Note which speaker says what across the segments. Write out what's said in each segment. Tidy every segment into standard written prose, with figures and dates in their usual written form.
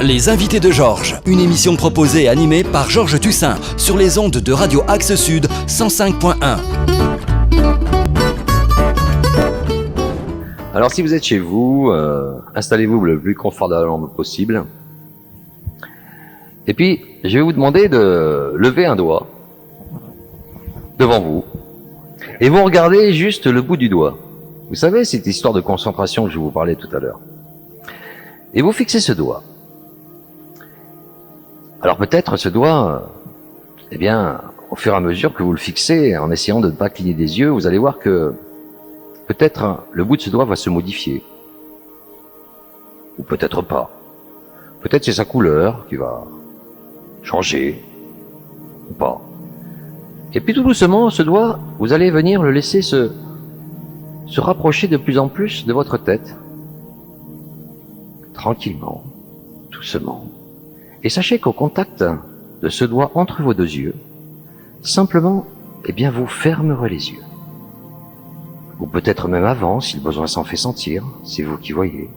Speaker 1: Les invités de Georges, une émission proposée et animée par Georges Tussin sur les ondes de Radio Axe Sud 105.1.
Speaker 2: Alors si vous êtes chez vous, installez-vous le plus confortablement possible. Et puis, je vais vous demander de lever un doigt devant vous. Et vous regardez juste le bout du doigt. Vous savez, cette histoire de concentration que je vous parlais tout à l'heure. Et vous fixez ce doigt. Alors peut-être ce doigt, eh bien, au fur et à mesure que vous le fixez, en essayant de ne pas cligner des yeux, vous allez voir que peut-être le bout de ce doigt va se modifier. Ou peut-être pas. Peut-être c'est sa couleur qui va changer. Ou pas. Et puis tout doucement, ce doigt, vous allez venir le laisser se rapprocher de plus en plus de votre tête. Tranquillement, doucement. Et sachez qu'au contact de ce doigt entre vos deux yeux, simplement, eh bien, vous fermerez les yeux. Ou peut-être même avant, si le besoin s'en fait sentir, c'est vous qui voyez.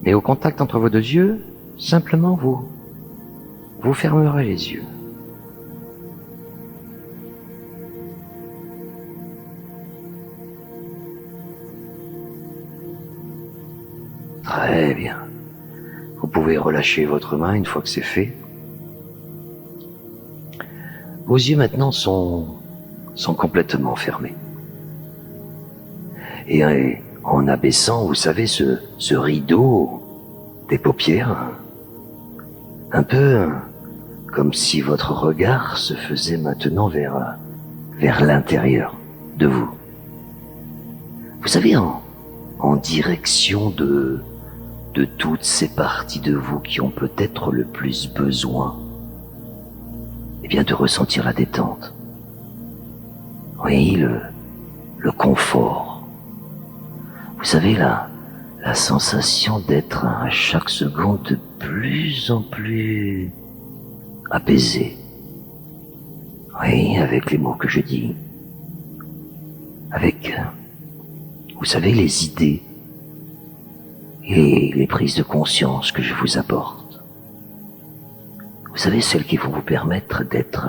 Speaker 2: Mais au contact entre vos deux yeux, simplement vous fermerez les yeux. Très bien. Vous pouvez relâcher votre main une fois que c'est fait. Vos yeux maintenant sont complètement fermés. Et en abaissant, vous savez, ce rideau des paupières, un peu comme si votre regard se faisait maintenant vers l'intérieur de vous. Vous savez, en direction de toutes ces parties de vous qui ont peut-être le plus besoin, eh bien, de ressentir la détente. Oui, le confort. Vous savez, la sensation d'être à chaque seconde de plus en plus apaisé. Oui, avec les mots que je dis. Avec, vous savez, les idées et les prises de conscience que je vous apporte. Vous savez, celles qui vont vous permettre d'être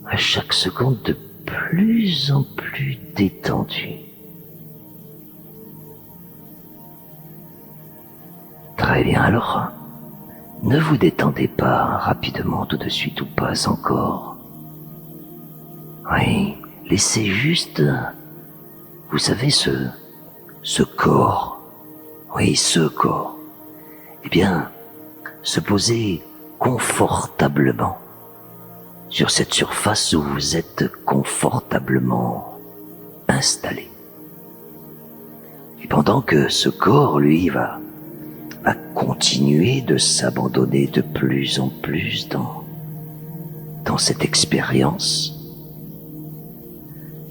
Speaker 2: à chaque seconde de plus en plus détendu. Très bien, alors, ne vous détendez pas rapidement tout de suite ou pas encore. Oui, laissez juste, vous savez, ce corps. Oui, ce corps, eh bien, se poser confortablement sur cette surface où vous êtes confortablement installé. Et pendant que ce corps, lui, va continuer de s'abandonner de plus en plus dans cette expérience,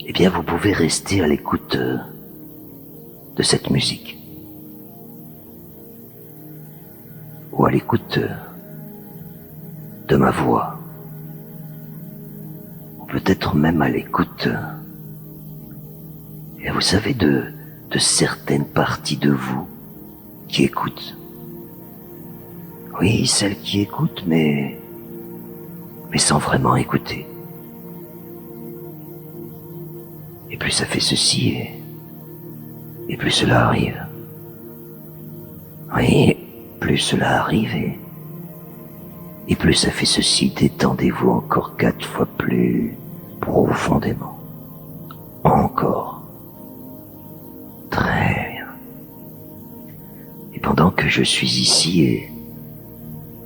Speaker 2: eh bien, vous pouvez rester à l'écoute de cette musique. Ou à l'écoute de ma voix, ou peut-être même à l'écoute, et vous savez, de certaines parties de vous qui écoutent. Oui, celles qui écoutent, mais sans vraiment écouter. Et plus ça fait ceci, et plus cela arrive. Oui, plus cela arrive et plus ça fait ceci, détendez-vous encore 4 fois plus profondément. Encore. Très bien. Et pendant que je suis ici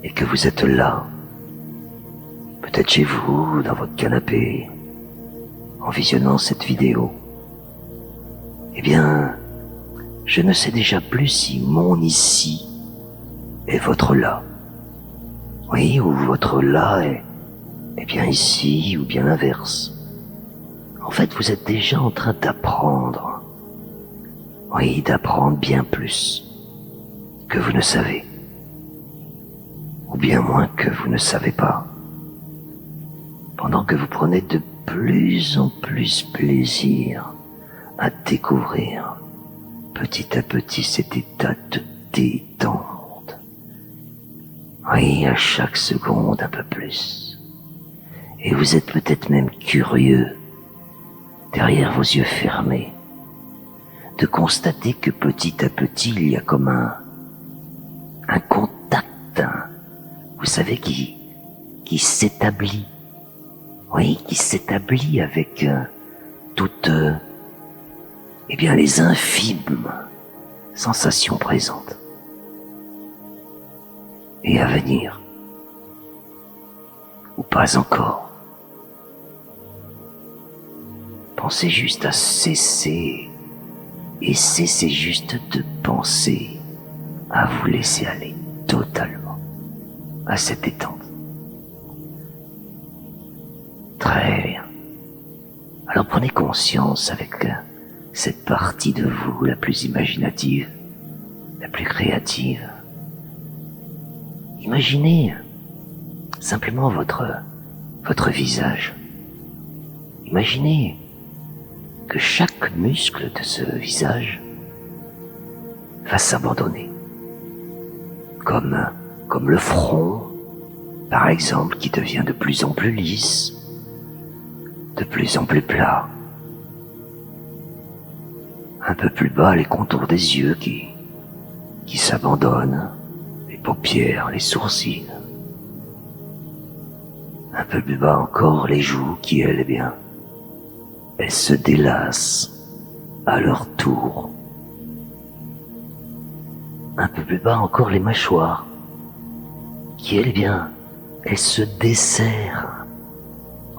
Speaker 2: et que vous êtes là, peut-être chez vous, dans votre canapé, en visionnant cette vidéo, eh bien, je ne sais déjà plus si mon ici est votre là. Oui, ou votre là est bien ici, ou bien l'inverse. En fait, vous êtes déjà en train d'apprendre. Oui, d'apprendre bien plus que vous ne savez. Ou bien moins que vous ne savez pas. Pendant que vous prenez de plus en plus plaisir à découvrir petit à petit cet état de détente. Oui, à chaque seconde un peu plus. Et vous êtes peut-être même curieux, derrière vos yeux fermés, de constater que petit à petit il y a comme un contact, vous savez, qui s'établit. Oui, qui s'établit avec toutes, eh bien, les infimes sensations présentes et à venir, ou pas encore. Pensez juste à cesser, et cessez juste de penser à vous laisser aller totalement à cette détente. Très bien. Alors prenez conscience avec cette partie de vous la plus imaginative, la plus créative. Imaginez simplement votre visage. Imaginez que chaque muscle de ce visage va s'abandonner. Comme le front, par exemple, qui devient de plus en plus lisse, de plus en plus plat. Un peu plus bas, les contours des yeux qui s'abandonnent, les paupières, les sourcils. Un peu plus bas encore, les joues qui, elles, eh bien, elles se délassent à leur tour. Un peu plus bas encore, les mâchoires qui, elles, eh bien, elles se desserrent.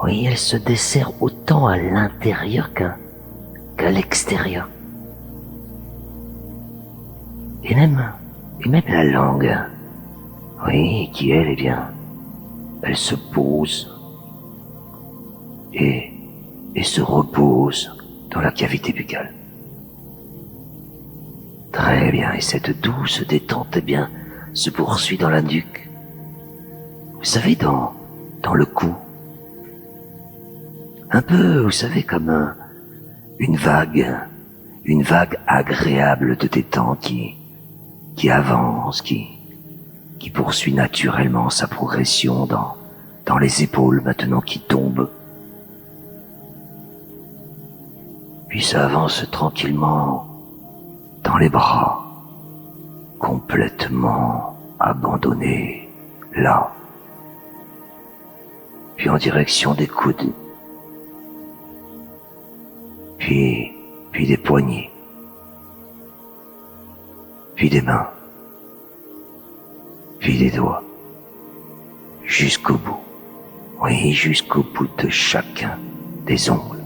Speaker 2: Oui, elles se desserrent autant à l'intérieur qu'à l'extérieur. Et même la langue, oui, qui elle, eh bien, elle se pose et se repose dans la cavité buccale. Très bien, et cette douce détente, eh bien, se poursuit dans la nuque. Vous savez, dans le cou. Un peu, vous savez, comme une vague agréable de détente qui avance, qui poursuit naturellement sa progression dans les épaules maintenant qui tombent. Puis ça avance tranquillement dans les bras, complètement abandonnés, là. Puis en direction des coudes. Puis des poignets, puis des mains, puis des doigts, jusqu'au bout, oui, jusqu'au bout de chacun des ongles.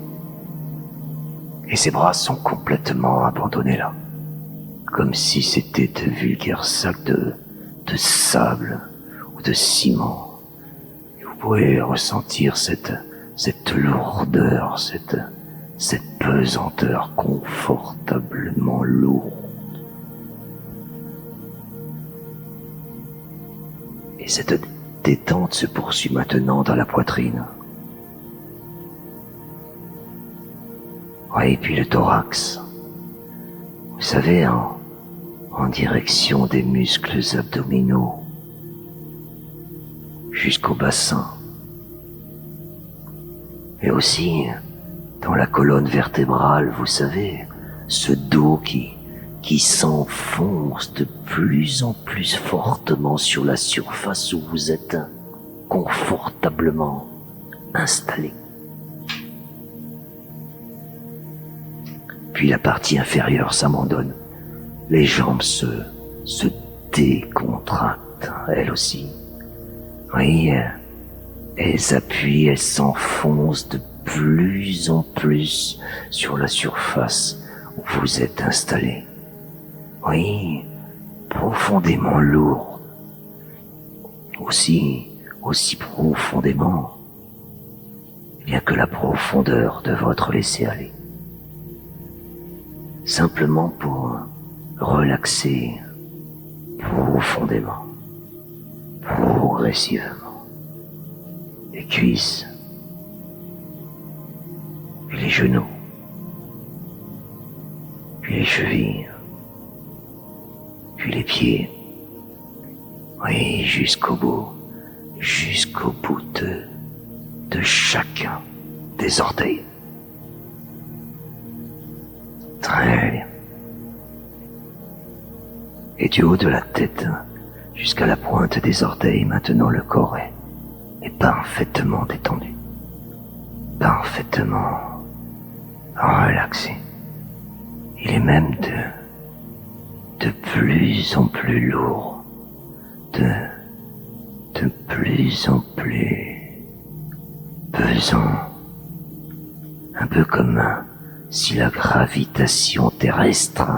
Speaker 2: Et ses bras sont complètement abandonnés là, comme si c'était de vulgaires sacs de sable ou de ciment. Et vous pouvez ressentir cette lourdeur, cette pesanteur confortablement lourde. Et cette détente se poursuit maintenant dans la poitrine. Oui, et puis le thorax. Vous savez, en direction des muscles abdominaux, jusqu'au bassin. Et aussi dans la colonne vertébrale, vous savez, ce dos qui s'enfonce de plus en plus fortement sur la surface où vous êtes confortablement installé. Puis la partie inférieure s'abandonne. Les jambes se décontractent, elles aussi. Oui, elles appuient, elles s'enfoncent de plus en plus sur la surface où vous êtes installé. Oui, profondément lourde. Aussi profondément, bien que la profondeur de votre laisser-aller. Simplement pour relaxer profondément, progressivement, les cuisses, puis les genoux, puis les chevilles, puis les pieds, Oui, jusqu'au bout de chacun des orteils. Très bien. Et du haut de la tête jusqu'à la pointe des orteils, maintenant le corps est parfaitement détendu. Parfaitement relaxé. Il est même de plus en plus lourd. De plus en plus pesant. Un peu comme si la gravitation terrestre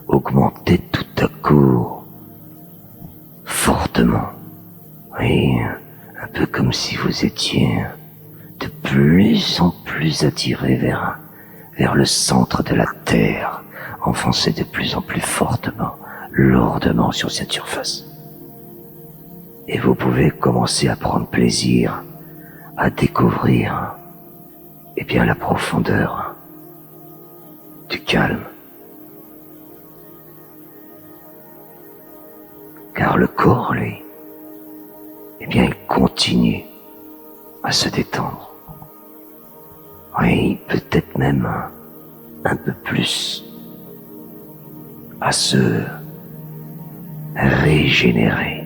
Speaker 2: augmentait tout à coup, fortement. Oui, un peu comme si vous étiez de plus en plus attiré vers le centre de la Terre, enfoncé de plus en plus fortement, lourdement sur cette surface. Et vous pouvez commencer à prendre plaisir à découvrir, eh bien, la profondeur du calme. Car le corps, lui, eh bien, il continue à se détendre. Oui, peut-être même un peu plus à se régénérer.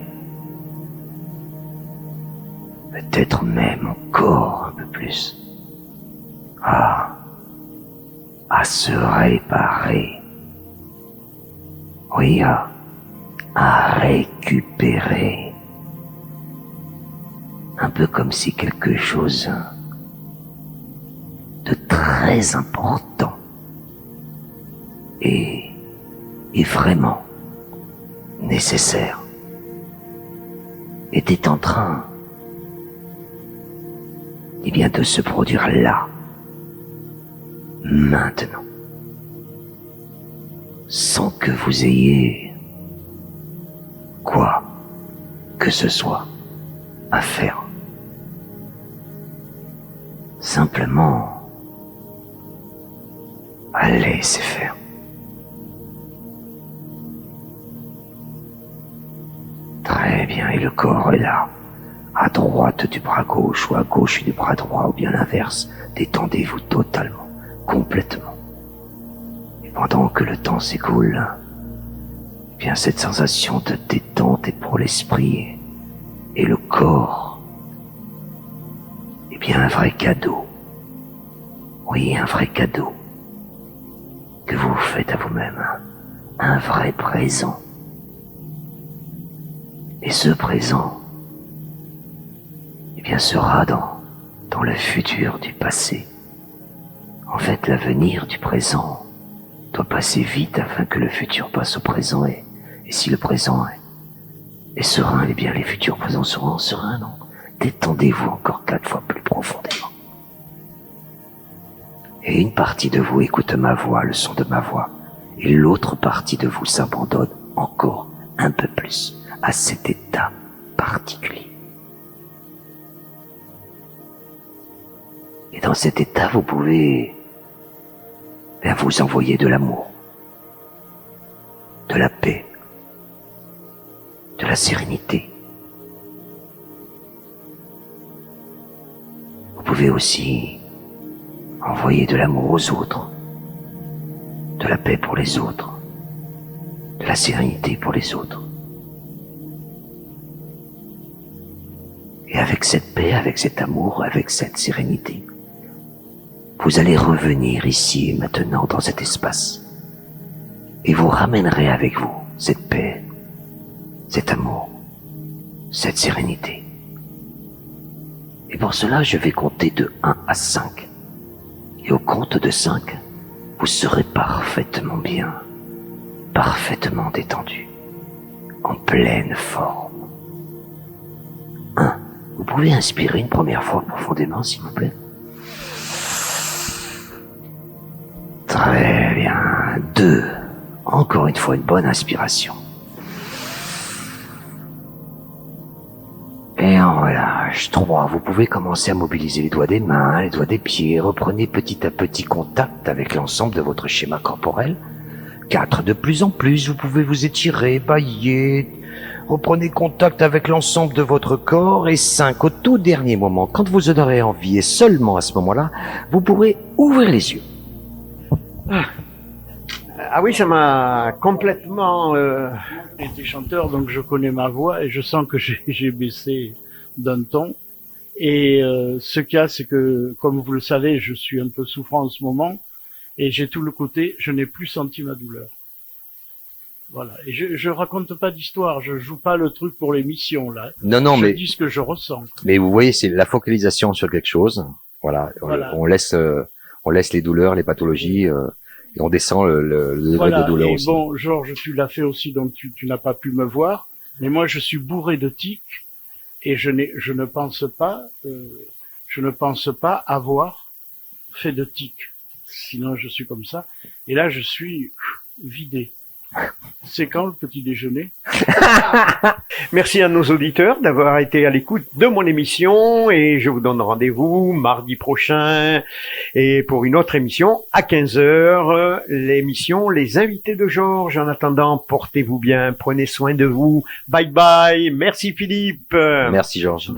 Speaker 2: Peut-être même encore un peu plus à se réparer. Oui, à récupérer. Un peu comme si quelque chose de très important et vraiment nécessaire était en train, eh bien, de se produire là, maintenant, sans que vous ayez quoi que ce soit à faire. Simplement à laisser faire. Très bien, et le corps est là, à droite du bras gauche ou à gauche du bras droit, ou bien l'inverse. Détendez-vous totalement, complètement. Et pendant que le temps s'écoule, eh bien cette sensation de détente est pour l'esprit et le corps, eh bien un vrai cadeau. Oui, un vrai cadeau que vous faites à vous-même, un vrai présent. Et ce présent, eh bien, sera dans le futur du passé. En fait, l'avenir du présent doit passer vite afin que le futur passe au présent. Et si le présent est serein, eh bien, les futurs présents seront sereins, non? Détendez-vous encore 4 fois plus profondément. Et une partie de vous écoute ma voix, le son de ma voix, et l'autre partie de vous s'abandonne encore un peu plus à cet état particulier. Et dans cet état, vous pouvez vous envoyer de l'amour, de la paix, de la sérénité. Vous pouvez aussi envoyer de l'amour aux autres, de la paix pour les autres, de la sérénité pour les autres. Et avec cette paix, avec cet amour, avec cette sérénité, vous allez revenir ici et maintenant dans cet espace. Et vous ramènerez avec vous cette paix, cet amour, cette sérénité. Et pour cela, je vais compter de 1 à 5. Et au compte de 5, vous serez parfaitement bien, parfaitement détendu, en pleine forme. 1. Vous pouvez inspirer une première fois profondément, s'il vous plaît. Très bien. 2. Encore une fois, une bonne inspiration. Et en relâche. 3. Vous pouvez commencer à mobiliser les doigts des mains, les doigts des pieds. Reprenez petit à petit contact avec l'ensemble de votre schéma corporel. 4. De plus en plus, vous pouvez vous étirer, bâiller,
Speaker 3: Reprenez contact avec l'ensemble de votre corps. Et 5, au tout dernier moment, quand vous en aurez envie, et seulement à ce moment-là, vous pourrez ouvrir les yeux.
Speaker 4: Ah oui, ça m'a complètement...
Speaker 5: J'ai été chanteur, donc je connais ma voix et je sens que j'ai baissé d'un ton. Et ce qu'il y a, c'est que, comme vous le savez, je suis un peu souffrant en ce moment et j'ai tout le côté, je n'ai plus senti ma douleur. Voilà. Et je raconte pas d'histoire, je joue pas le truc pour l'émission, là.
Speaker 3: Non,
Speaker 5: je dis ce que je ressens.
Speaker 3: Mais vous voyez, c'est la focalisation sur quelque chose. Voilà. On laisse les douleurs, les pathologies, et on descend le degré de douleur
Speaker 5: et
Speaker 3: aussi.
Speaker 5: Bon, Georges, tu l'as fait aussi, donc tu n'as pas pu me voir. Mais moi, je suis bourré de tics et je ne pense pas avoir fait de tics. Sinon, je suis comme ça. Et là, je suis vidé. C'est quand le petit déjeuner?
Speaker 4: Merci à nos auditeurs d'avoir été à l'écoute de mon émission et je vous donne rendez-vous mardi prochain et pour une autre émission à 15h, l'émission Les Invités de Georges. En attendant, portez-vous bien, prenez soin de vous. Bye bye. Merci Philippe.
Speaker 3: Merci Georges.